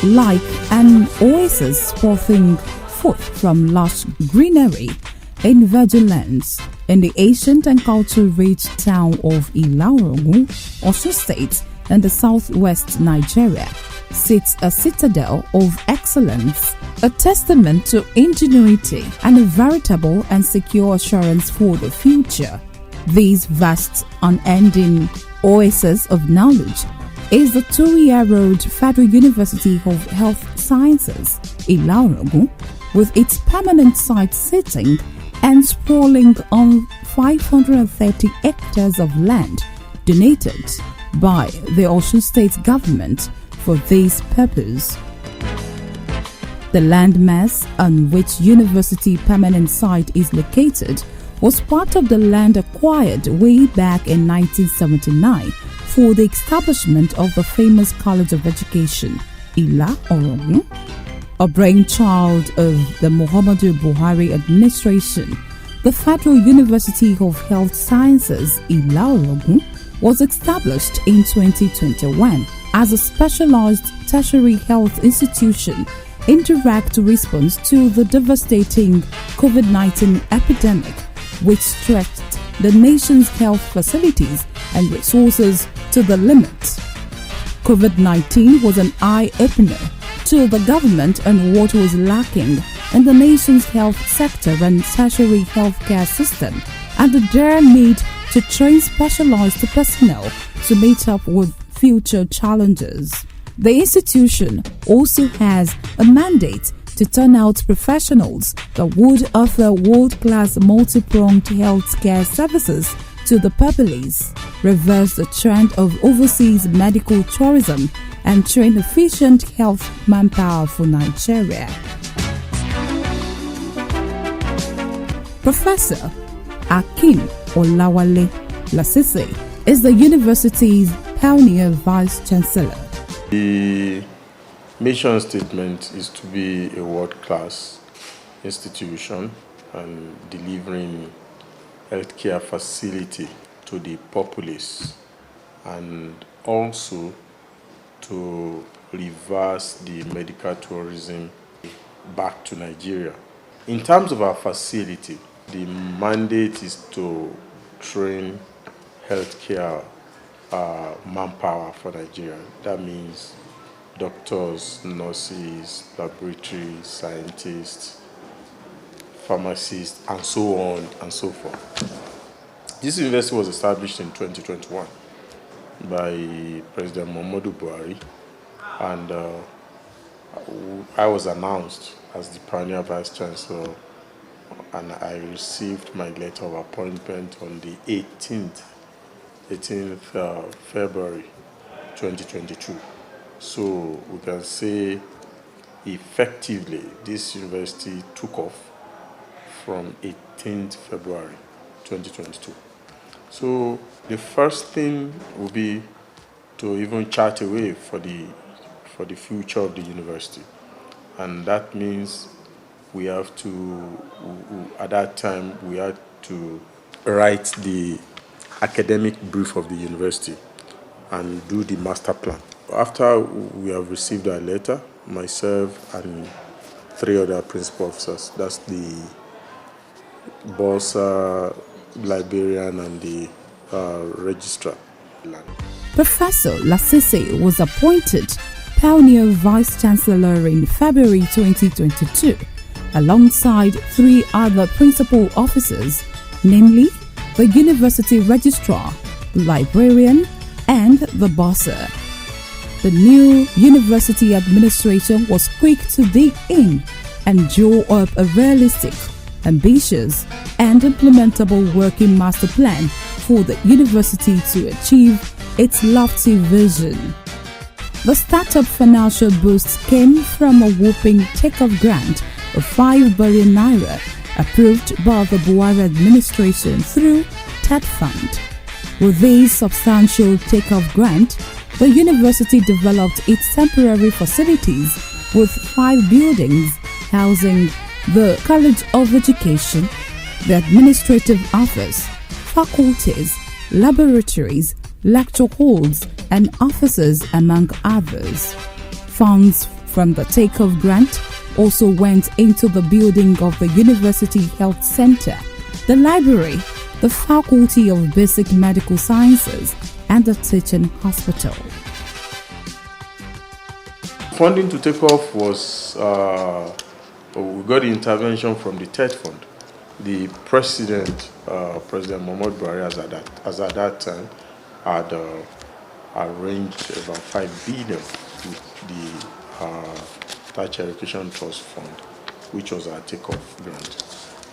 like an oasis sprouting forth from lush greenery in virgin lands in the ancient and culture-rich town of Ila-Orangun, Osun State, in the southwest Nigeria, sits a citadel of excellence, a testament to ingenuity and a veritable and secure assurance for the future. This vast, unending oasis of knowledge is the 2-year-old Federal University of Health Sciences, Ila-Orangun, with its permanent site sitting and sprawling on 530 hectares of land donated by the Osun State government for this purpose. The landmass on which university permanent site is located was part of the land acquired way back in 1979 for the establishment of the famous College of Education, Ila-Orangun, a brainchild of the Muhammadu Buhari administration. The Federal University of Health Sciences, Ila-Orangun, was established in 2021 as a specialized tertiary health institution in direct response to the devastating COVID-19 epidemic, which stretched the nation's health facilities and resources to the limit. COVID-19 was an eye-opener to the government on what was lacking in the nation's health sector and tertiary healthcare system, and the dire need to train specialized personnel to meet up with future challenges. The institution also has a mandate to turn out professionals that would offer world-class multi-pronged healthcare services to the populace, reverse the trend of overseas medical tourism, and train efficient health manpower for Nigeria. Professor Akin Olawale Lasisi is the university's pioneer vice-chancellor. The mission statement is to be a world-class institution and delivering healthcare facility to the populace, and also to reverse the medical tourism back to Nigeria. In terms of our facility, the mandate is to train healthcare manpower for Nigeria. That means doctors, nurses, laboratory scientists, pharmacists, and so on and so forth. This university was established in 2021 by President Muhammadu Buhari, and I was announced as the pioneer vice chancellor, and I received my letter of appointment on the 18th February 2022. So we can say effectively this university took off from 18th February 2022. So the first thing will be to even chart a way for the future of the university, and that means we have to, at that time, we had to write the academic brief of the university and do the master plan. After we have received our letter, myself and 3 other principal officers, that's the boss, librarian, and the registrar. Professor Lasisi was appointed pioneer vice-chancellor in February 2022, alongside 3 other principal officers, namely the university registrar, the librarian, and the bursar. The new university administration was quick to dig in and draw up a realistic, ambitious, and implementable working master plan for the university to achieve its lofty vision. The startup financial boost came from a whopping takeoff grant of 5 billion naira approved by the Buhari administration through TED Fund. With this substantial takeoff grant, the university developed its temporary facilities with 5 buildings housing the College of Education, the administrative office, faculties, laboratories, lecture halls, and offices, among others. Funds from the takeoff grant also went into the building of the University Health Center, the library, the Faculty of Basic Medical Sciences, and the teaching hospital. Funding to take off was, we got the intervention from the TED Fund. The President Muhammad Buhari, as at that time, had arranged about 5 billion with the Tertiary Education Trust Fund, which was our takeoff grant.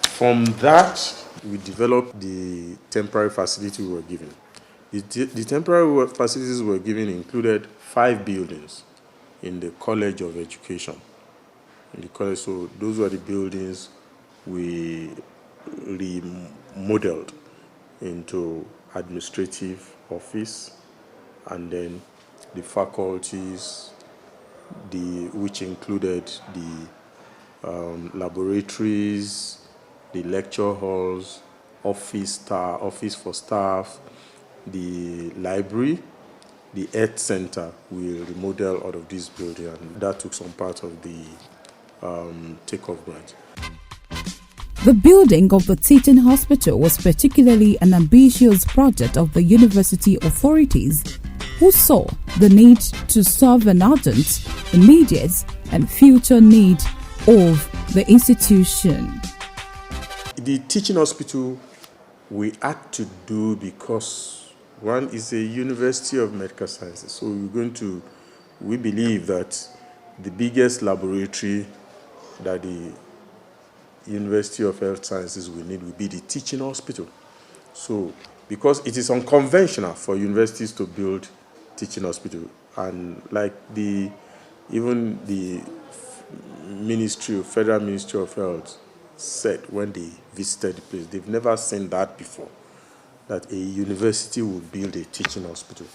From that, we developed the temporary facility we were given. The temporary facilities we were given included 5 buildings in the College of Education. So those were the buildings we remodeled into administrative office, and then the faculties, which included the laboratories, the lecture halls, office for staff, the library, the Earth Center. We remodeled out of this building, and that took some part of the takeoff grant. The building of the teaching hospital was particularly an ambitious project of the university authorities, who saw the need to solve an urgent, immediate, and future need of the institution. The teaching hospital we had to do because one is a University of Medical Sciences, so we believe that the biggest laboratory that the University of Health Sciences will need will be the teaching hospital. So, because it is unconventional for universities to build teaching hospital, and like even the Federal Ministry of Health said when they visited the place, they've never seen that before, that a university would build a teaching hospital.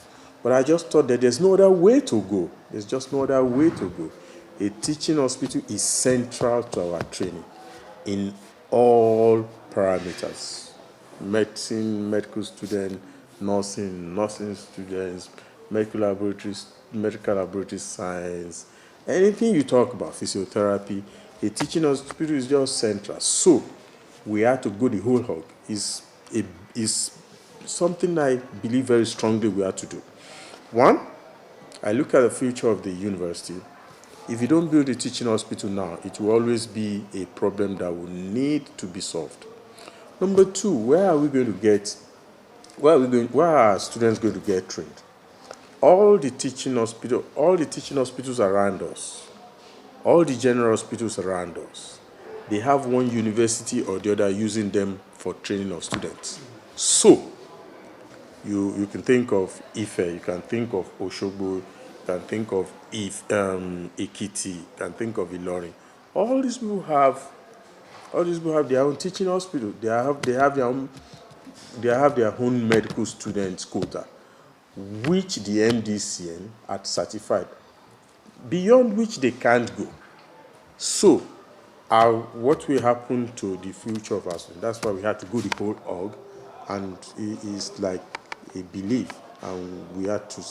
But I just thought that there's no other way to go. There's just no other way to go. A teaching hospital is central to our training in all parameters: medicine, medical students, nursing students, medical laboratory science, anything you talk about, physiotherapy, a teaching hospital is just central. So we had to go the whole hog. Is something I believe very strongly we had to do. One, I look at the future of the university. If you don't build a teaching hospital now, it will always be a problem that will need to be solved. Number two, where are our students going to get trained? All the teaching hospitals around us, all the general hospitals around us, they have one university or the other using them for training of students. So, you can think of Ife, you can think of Oshogbo, you can think of Ekiti, you can think of Ila-Orangun. All these people have their own teaching hospital. They have their own medical students quota, which the MDCN had certified, beyond which they can't go. So, what will happen to the future of us? That's why we had to go the whole org, and it is like a belief, and we had to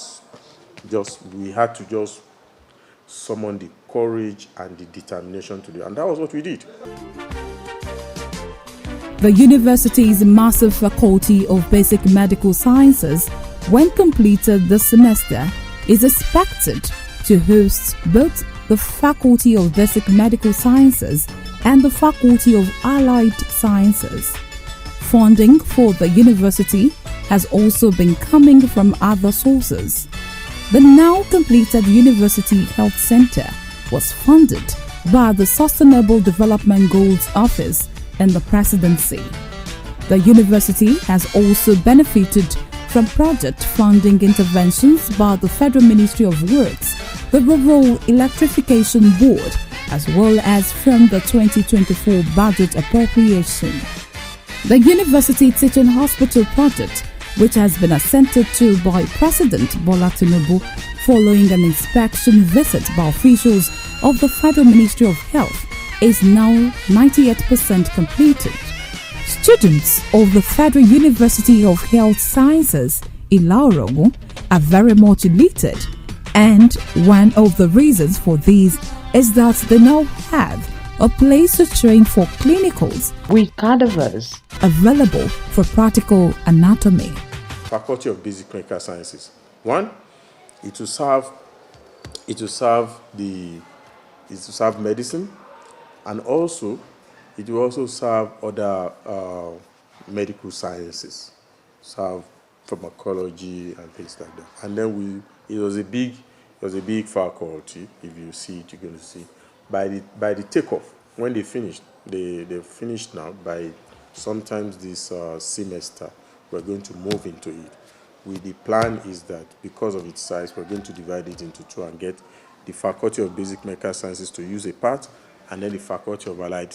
just summon the courage and the determination to do, and that was what we did. The university's massive Faculty of Basic Medical Sciences, when completed this semester, is expected to host both the Faculty of Basic Medical Sciences and the Faculty of Allied Sciences. Funding for the university has also been coming from other sources. The now completed University Health Center was funded by the Sustainable Development Goals Office in the Presidency. The university has also benefited from project funding interventions by the Federal Ministry of Works, the Rural Electrification Board, as well as from the 2024 budget appropriation. The University Teaching Hospital project, which has been assented to by President Bola Tinubu following an inspection visit by officials of the Federal Ministry of Health, is now 98% completed. Students of the Federal University of Health Sciences, Ila-Orangun, are very much elated And one of the reasons for this is that they now have a place to train for clinicals with cadavers available for practical anatomy. Faculty of Basic Clinical Sciences. One, it will serve medicine, and also it will also serve other medical sciences, serve pharmacology and things like that. And then it was a big faculty. If you see it, you're going to see by the takeoff, when they finished now. By sometimes this semester we're going to move into it. The plan is that because of its size, we're going to divide it into two and get the Faculty of Basic Medical Sciences to use a part, and then the Faculty of Allied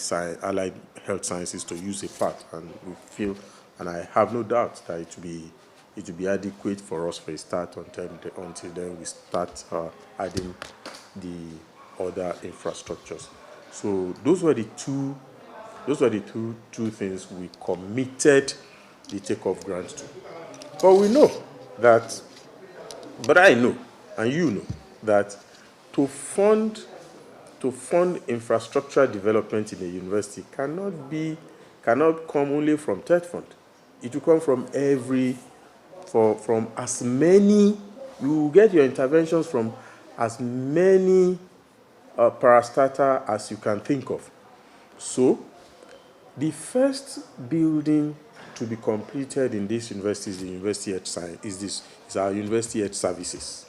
Health Sciences to use a part. And we feel, and I have no doubt that it will be adequate for us for a start until then we start adding the other infrastructures. So those were the two things we committed the takeoff grant to. But we know that, but I know, and you know, that to fund infrastructural development in a university cannot come only from TED Fund. It will come from from as many. You will get your interventions from as many parastatal as you can think of. So the first building to be completed in this university is the University Health Science. Is our University Health Services,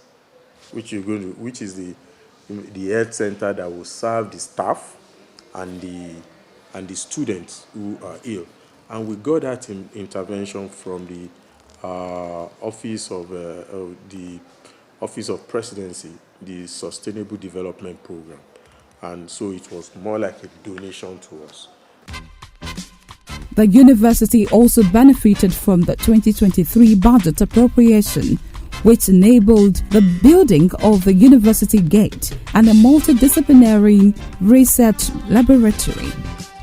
which is the health center that will serve the staff and the students who are ill. And we got that intervention from the Office of Presidency, the Sustainable Development Program, and so it was more like a donation to us. The university also benefited from the 2023 budget appropriation, which enabled the building of the University Gate and a multidisciplinary research laboratory.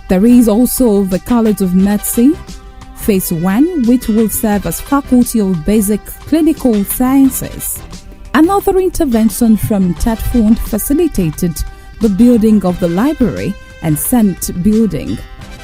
There is also the College of Medicine, Phase 1, which will serve as Faculty of Basic Clinical Sciences. Another intervention from TED Fund facilitated the building of the library and Senate building.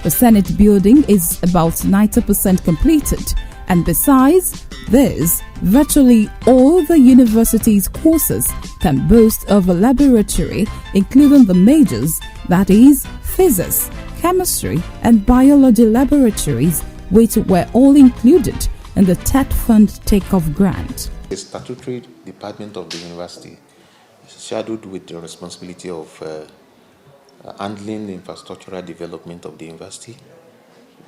The Senate building is about 90% completed, and besides this, virtually all the university's courses can boast of a laboratory, including the majors, that is, physics, chemistry, and biology laboratories, which were all included in the TED Fund takeoff grant. The statutory department of the university is shadowed with the responsibility of handling the infrastructural development of the university,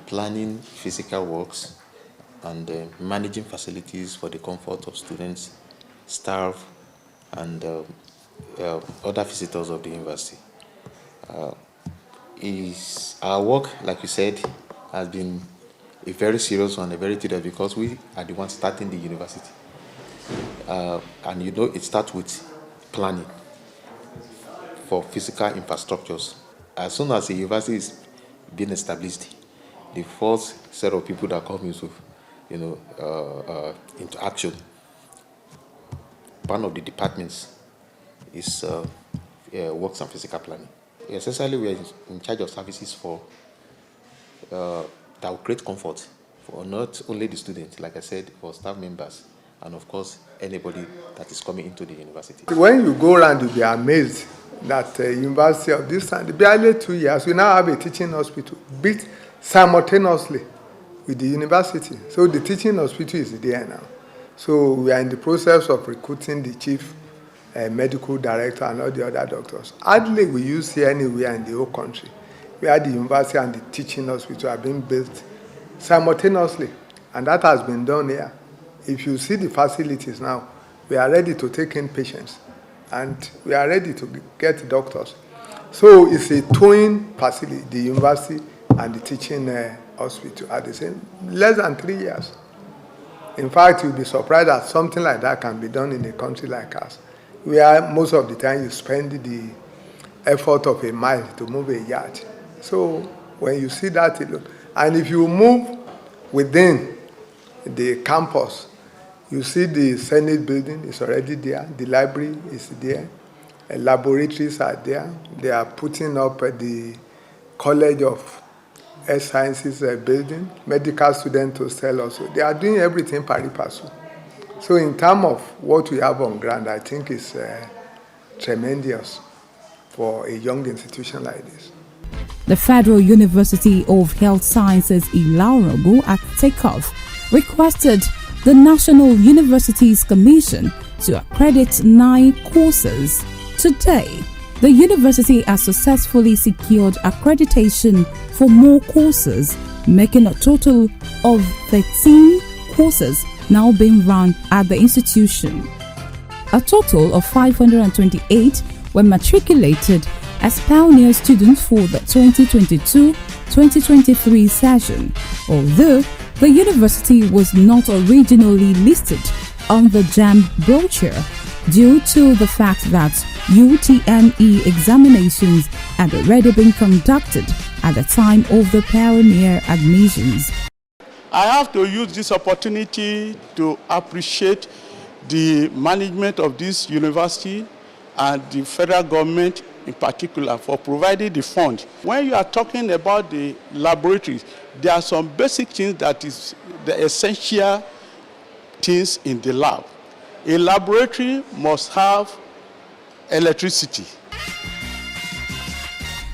planning physical works, and managing facilities for the comfort of students, staff, and other visitors of the university. Our work, like you said, has been a very serious one, a very tedious, because we are the ones starting the university. And you know, it starts with planning for physical infrastructures. As soon as the university is being established, the first set of people that come into action, one of the departments is works and physical planning. Essentially, we are in charge of services that will create comfort for not only the students, like I said, for staff members, and of course, anybody that is coming into the university. When you go around, you'll be amazed that university of this time, barely 2 years, we now have a teaching hospital built simultaneously with the university. So the teaching hospital is there now. So we are in the process of recruiting the chief medical director and all the other doctors. Hardly we use here anywhere in the whole country where the university and the teaching hospital are being built simultaneously, and that has been done here. If you see the facilities now, we are ready to take in patients, and we are ready to get doctors. So it's a twin facility, the university and the teaching hospital at the same, less than 3 years. In fact, you'll be surprised that something like that can be done in a country like ours, where most of the time you spend the effort of a mile to move a yard. So when you see that, and if you move within the campus, You see the Senate building is already there. The library is there. Laboratories are there. They are putting up the College of Health Sciences building. Medical students hostel also. They are doing everything pari passu. So in terms of what we have on ground, I think it's tremendous for a young institution like this. The Federal University of Health Sciences Ila-Orangun at takeoff requested the National Universities Commission to accredit 9 courses. Today, the university has successfully secured accreditation for more courses, making a total of 13 courses now being run at the institution. A total of 528 were matriculated as pioneer students for the 2022-2023 session, although the university was not originally listed on the JAMB brochure due to the fact that UTME examinations had already been conducted at the time of the pioneer admissions. I have to use this opportunity to appreciate the management of this university and the federal government in particular for providing the fund. When you are talking about the laboratories, there are some basic things that is the essential things in the lab. A laboratory must have electricity.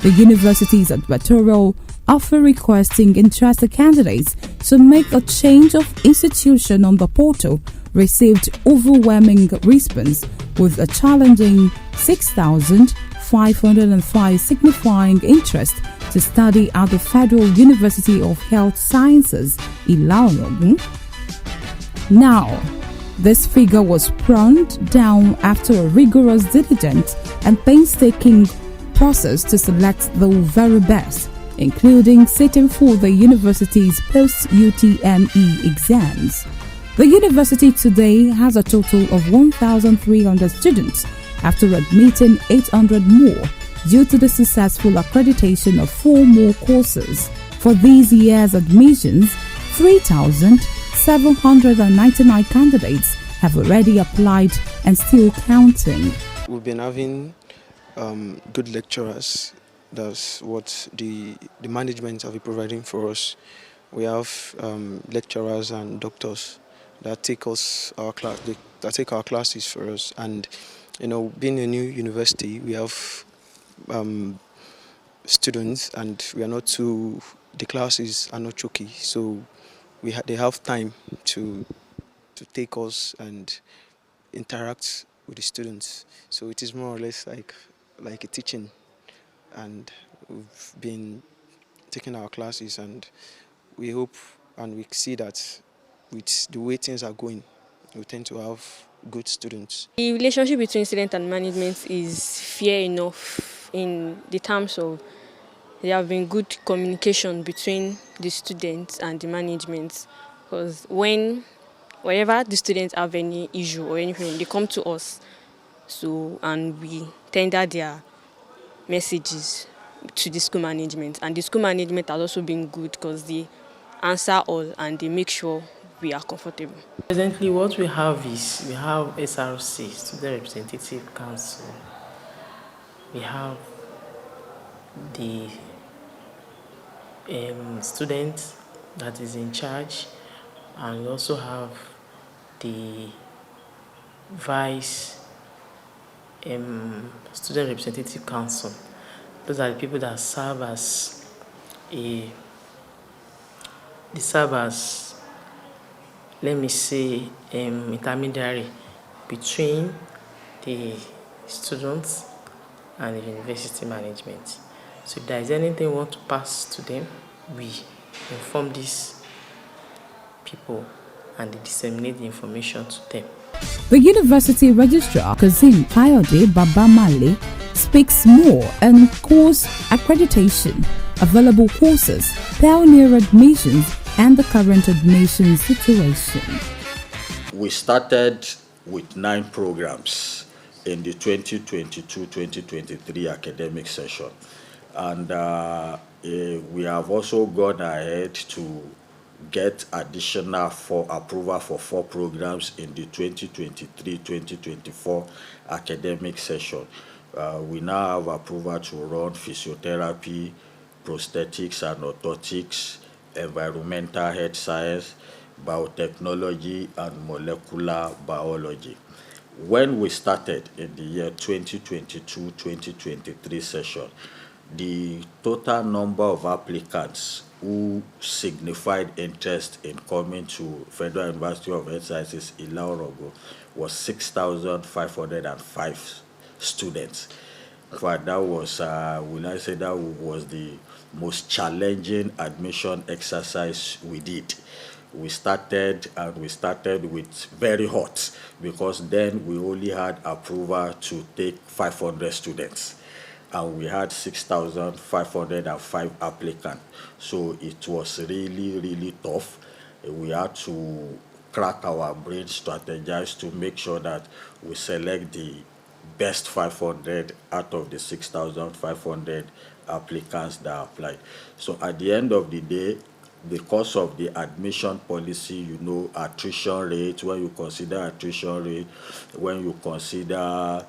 The university's advertorial offer requesting interested candidates to make a change of institution on the portal received overwhelming response, with a challenging 6,505 signifying interest to study at the Federal University of Health Sciences, Ila-Orangun. Now, this figure was pruned down after a rigorous, diligent and painstaking process to select the very best, including sitting for the university's post-UTME exams. The university today has a total of 1,300 students after admitting 800 more due to the successful accreditation of 4 more courses. For this year's admissions, 3,799 candidates have already applied and still counting. We've been having good lecturers. That's what the management have been providing for us. We have lecturers and doctors that take our classes for us. And being a new university, we have students, and the classes are not choky, so they have time to take us and interact with the students. So it is more or less like a teaching, and we've been taking our classes, and we hope and we see that with the way things are going, we tend to have good students. The relationship between student and management is fair enough in the terms of there have been good communication between the students and the management, because whenever the students have any issue or anything, they come to us, and we tender their messages to the school management, and the school management has also been good because they answer all and they make sure we are comfortable. Presently, what we have is SRC, Student Representative Council. We have the student that is in charge, and we also have the vice Student Representative Council. Those are the people that serve as let me say, intermediary between the students and the university management. So if there is anything we want to pass to them, we inform these people and they disseminate the information to them. The University Registrar Kazim Kayode Babamale speaks more on course accreditation, available courses, pioneer admissions, and the current admission situation. We started with 9 programs in the 2022-2023 academic session, and we have also gone ahead to get additional approval for 4 programs in the 2023-2024 academic session. We now have approval to run physiotherapy, prosthetics and orthotics, environmental health science, biotechnology, and molecular biology. When we started in the year 2022-2023 session, the total number of applicants who signified interest in coming to Federal University of Health Sciences Ila-Orangun was 6,505 students. In fact, that was, will I say that was the most challenging admission exercise we did. We started with very hot, because then we only had approval to take 500 students. And we had 6,505 applicants. So it was really, really tough. We had to crack our brains, strategize to make sure that we select the best 500 out of the 6,500 applicants that applied. So at the end of the day, because of the admission policy, attrition rate, when you consider attrition rate, when you consider,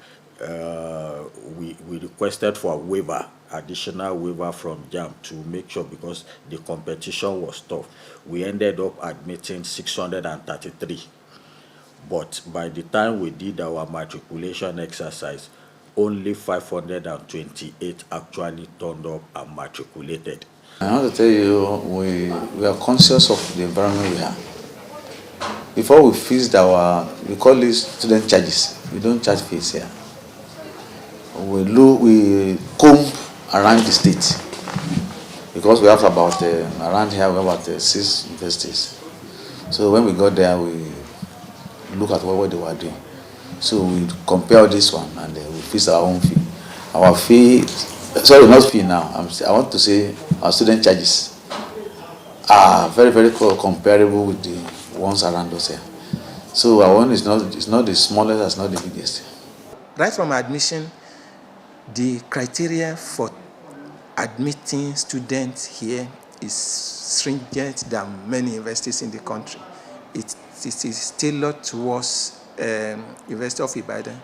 we requested for a waiver, additional waiver from JAM to make sure, because the competition was tough. We ended up admitting 633. But by the time we did our matriculation exercise, only 528 actually turned up and matriculated. I want to tell you, we are conscious of the environment we have. Before we fixed we call these student charges. We don't charge fees here. We comb around the state, because we have about, around here, we have about 6 universities. So when we got there, we look at what they were doing. So we compare this one and we fix our own fee. Our fee, sorry, not fee now, I want to say our student charges are very, very comparable with the ones around us here. So our one is not the smallest, it's not the biggest. Right from admission, the criteria for admitting students here is stringent than many universities in the country. It is tailored towards University of Ibadan,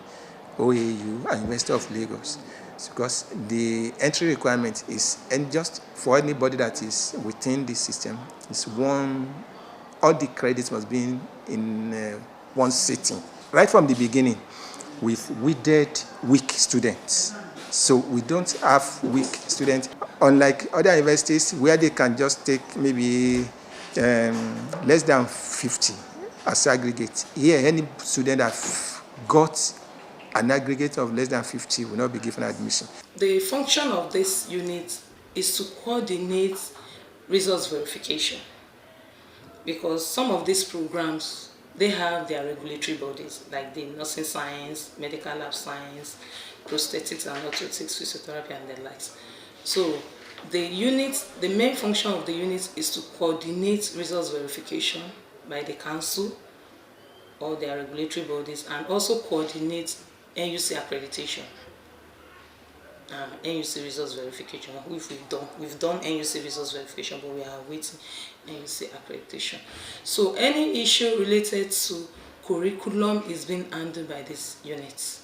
OAU, and University of Lagos, because the entry requirement is, and just for anybody that is within the system, is all the credits must be in one sitting. Right from the beginning, we've weeded weak students. So we don't have weak students, unlike other universities where they can just take maybe less than 50 as aggregate. Here, any student that got an aggregate of less than 50 will not be given admission. The function of this unit is to coordinate resource verification, because some of these programs, they have their regulatory bodies, like the nursing science, medical lab science, prosthetics and orthotics, physiotherapy and the likes. So the main function of the unit is to coordinate resource verification by the council or their regulatory bodies, and also coordinate NUC accreditation, NUC resource verification. We've done NUC resource verification, but we are awaiting NUC accreditation. So any issue related to curriculum is being handled by this unit.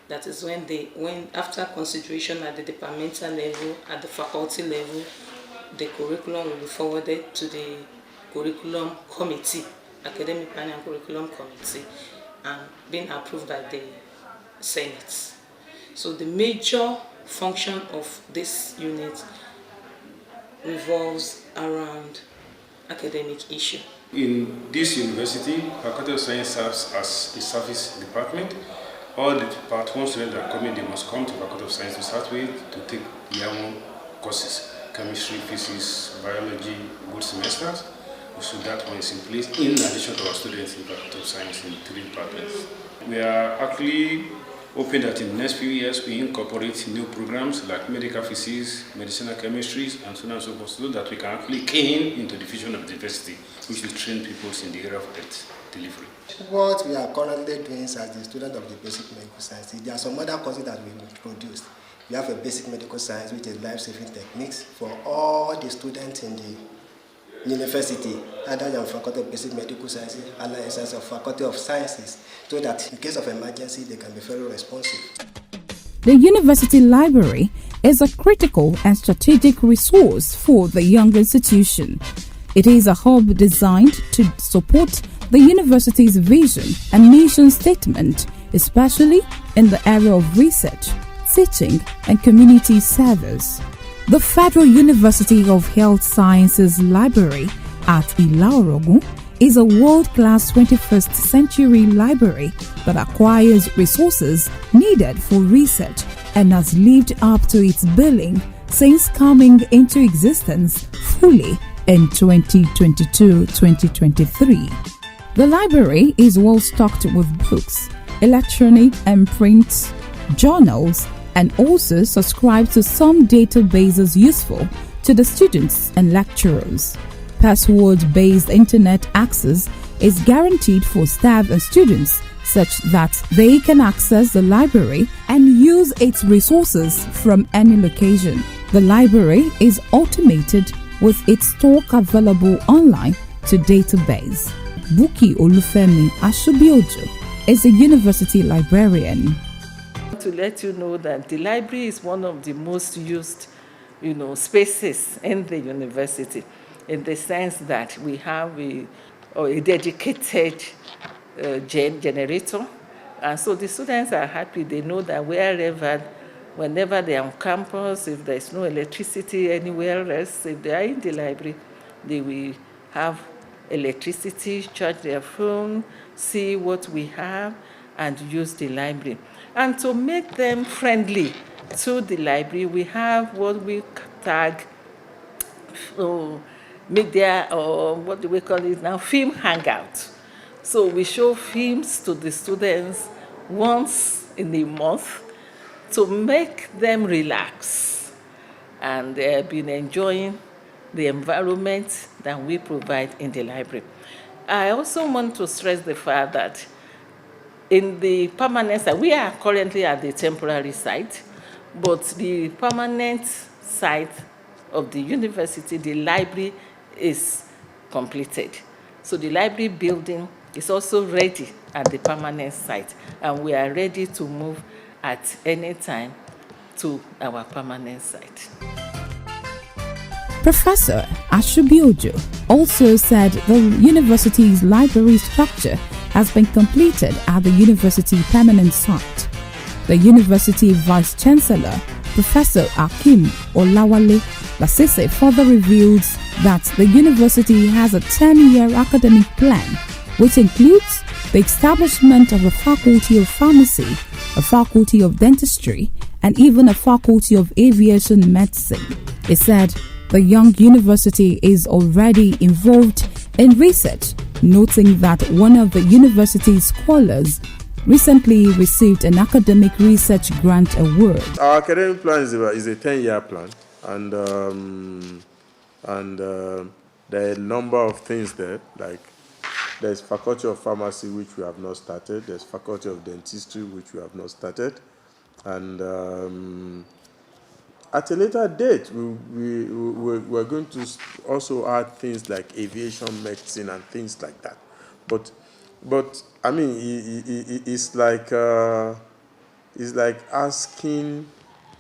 That is when after consideration at the departmental level, at the faculty level, the curriculum will be forwarded to the curriculum committee, academic planning and curriculum committee, and being approved by the Senate. So the major function of this unit revolves around academic issue. In this university, Faculty of Science serves as a service department. All the Part 1 students that come in, they must come to Faculty of Science to start with to take year 1 courses, chemistry, physics, biology, both semesters. So that one is in place, in addition to our students in Faculty of Science in 3 departments. We are actually hoping that in the next few years we incorporate new programs like medical physics, medicinal chemistries, and so on and so forth, so that we can actually key into the vision of the university, which will train people in the area of health delivery. What we are currently doing as the student of the basic medical science, there are some other courses that we introduced. We have a basic medical science, which is life-saving techniques for all the students in the university, either than Faculty of Basic Medical Sciences, Allied Sciences, or Faculty of Sciences, so that in case of emergency, they can be very responsive. The university library is a critical and strategic resource for the young institution. It is a hub designed to support the university's vision and mission statement, especially in the area of research, teaching, and community service. The Federal University of Health Sciences Library at Ila-Orangun is a world-class 21st century library that acquires resources needed for research and has lived up to its billing since coming into existence fully in 2022-2023. The library is well stocked with books, electronic and print, journals, and also subscribes to some databases useful to the students and lecturers. Password-based internet access is guaranteed for staff and students such that they can access the library and use its resources from any location. The library is automated with its stock available online to database. Buki Olufemi Ashobiojo is a university librarian. To let you know that the library is one of the most used, spaces in the university, in the sense that we have a dedicated generator, and so the students are happy. They know that whenever they are on campus, if there is no electricity anywhere else, if they are in the library, they will have electricity, charge their phone, see what we have, and use the library. And to make them friendly to the library, we have what we tag media, or what do we call it now, film hangout. So we show films to the students once in a month to make them relax, and they have been enjoying the environment that we provide in the library. I also want to stress the fact that in the permanent site, we are currently at the temporary site, but the permanent site of the university, the library, is completed. So the library building is also ready at the permanent site, and we are ready to move at any time to our permanent site. Professor Ashobiojo also said the university's library structure has been completed at the university permanent site. The university vice-chancellor, Professor Akim Olawale Lasese, further reveals that the university has a 10-year academic plan, which includes the establishment of a faculty of pharmacy, a faculty of dentistry, and even a faculty of aviation medicine. He said the young university is already involved in research, noting that one of the university's scholars recently received an academic research grant award. Our academic plan is a 10-year plan, and there are a number of things there, like there's Faculty of Pharmacy, which we have not started, there's Faculty of Dentistry, which we have not started, and at a later date, we're going to also add things like aviation medicine and things like that. But I mean, it's like asking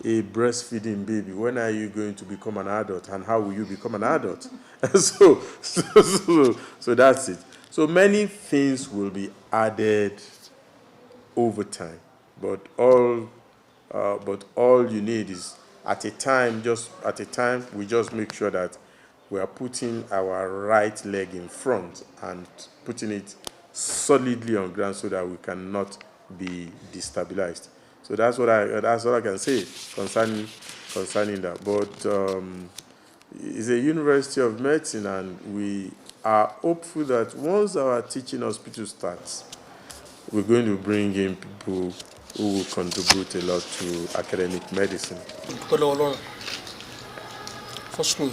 a breastfeeding baby, when are you going to become an adult, and how will you become an adult? so that's it. So many things will be added over time, but all you need is at a time, we just make sure that we are putting our right leg in front and putting it solidly on ground so that we cannot be destabilized. So that's all I can say concerning that. But it's a University of Medicine, and we are hopeful that once our teaching hospital starts, we're going to bring in people who will contribute a lot to academic medicine. For school,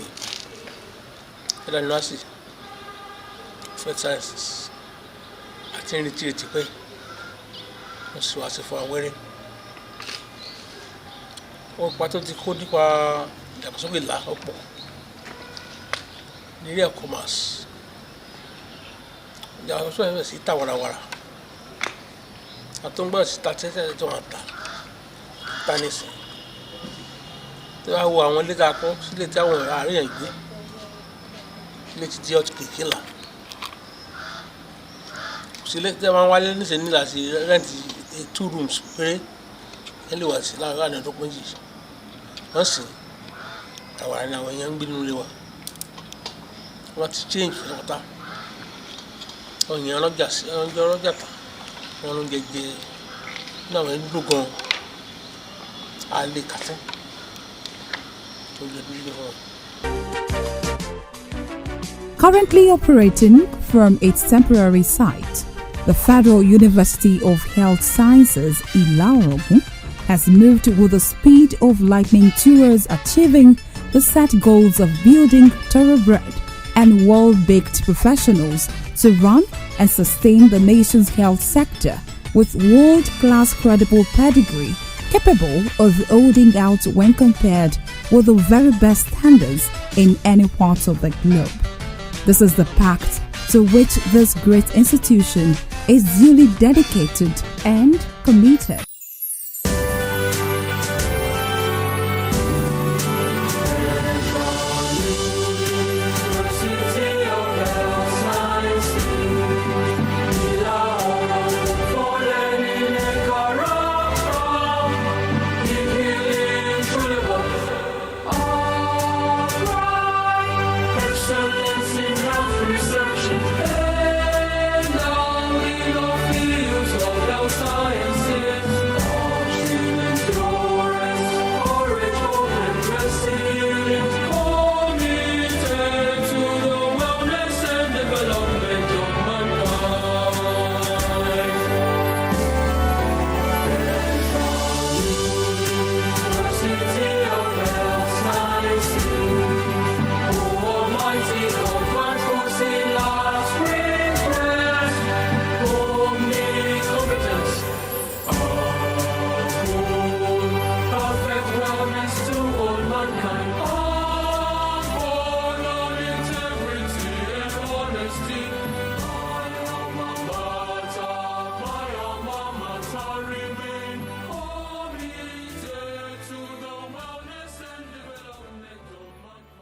at the university, for sciences, I think it's a so as for a wedding. Or part of the code nípa ìdàgbàsókè ìlà ọ̀pọ̀ the area of commerce. They are also a sita warawara. I don't know if that's it. Tanis. They are one little cops, little area. Let's do it killer. So let them while in the rent 2 rooms, pray. And there was a lot of documents. Once our young being what's changed for that? On your not just on your gata. On get the no in Dugon. I'll be cutting to the beautiful. Currently operating from its temporary site, the Federal University of Health Sciences, Ila-Orangun, has moved with the speed of lightning towards achieving the set goals of building thoroughbred and well-baked professionals to run and sustain the nation's health sector with world-class credible pedigree capable of holding out when compared with the very best standards in any part of the globe. This is the pact to which this great institution is duly dedicated and committed.